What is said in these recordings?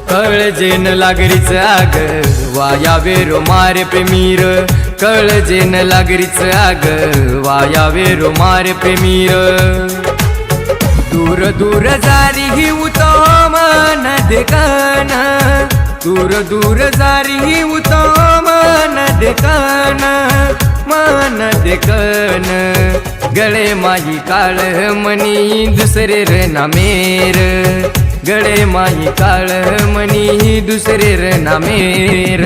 कळजेन लागरीच आग वाया वेरो मारे प्रेमीर कळजेन लागरीच आग वाया वेरो मारे प्रेमीर दूर दूर जारी ही उतो मन देखन दूर दूर जारी ही उतो मन देखन गळे माही काळ मनी दुसरे र नामेर गळे माही काळ मनी दुसरे र नामेर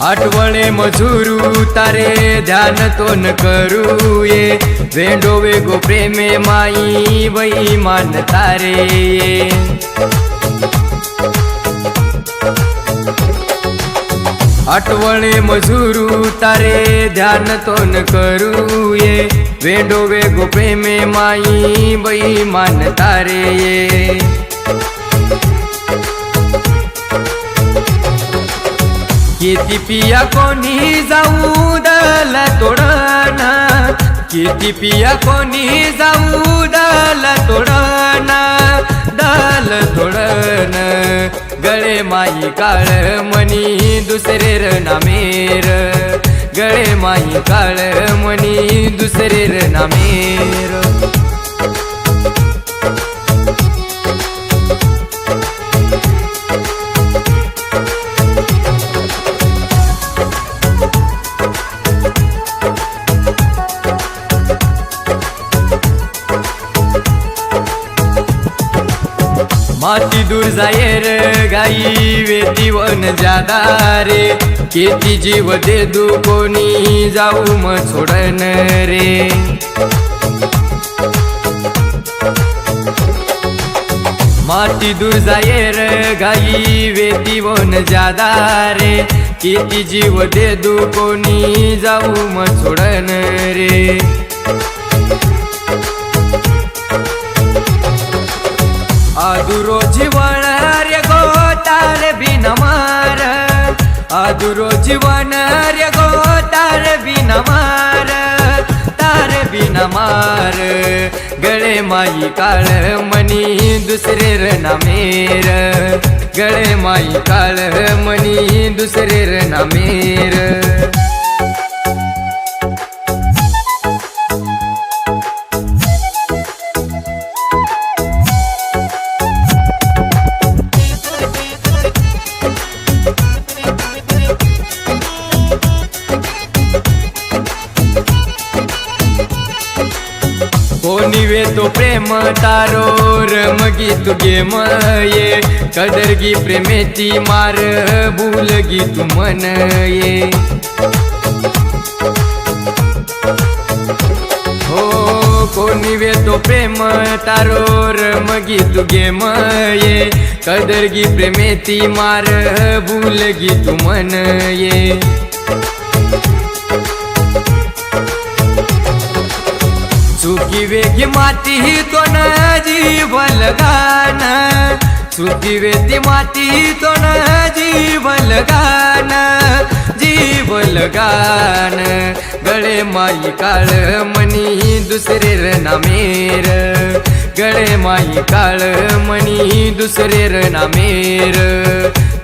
आठवणे मजूरू तारे ध्यान तो न करू ये वेंडो वेगो प्रेमे माई वही मान तारे ये आठवणे मजूरू तारे ध्यान तो न करू ये वेंडो वेगो प्रेमे माई वही मान तारे ये किती पिया कोणी जाऊ दल तोडण किती पिया कोणी जाऊ दल तोडण गळे माई काळ मनी दुसरे र नामेर गळे माई काळ मनी दुसरे र नामेर माती दूर जायर गाई वेती वन जादा रे केती जीव दे दू कोणी जाऊ म सोडन रे माती दूर जायर गाई वेती वन जादा रे केती जीव दे दू कोणी जाऊ म सोडन रे आदुरो जीवन रे गोतार बिन मार आदुरो जीवन रे गोतार बिन मार तार बिन मार गळे माई काळ मनी दुसरे र नामेर गळे माई काळ मनी दुसरे र नामेर कोणी वे तो प्रेम तारो रमगी तू गेम ये कदरगी प्रेमेती मार भूलगी तू मन ये हो कोणी वे तो प्रेम तारो रमगी तू गेम ये कदरगी प्रेमेती मार भूलगी तू मन ये चुकी वेगी माती तो न जीवल गान चुकी वेती माती तो न जीवल गान गळे माई काळ मनी दुसरे र नामेर गळे माई काळ मनी दुसरे र नामेर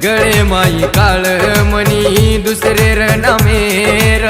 गळे माई काळ मनी दुसरे र नामेर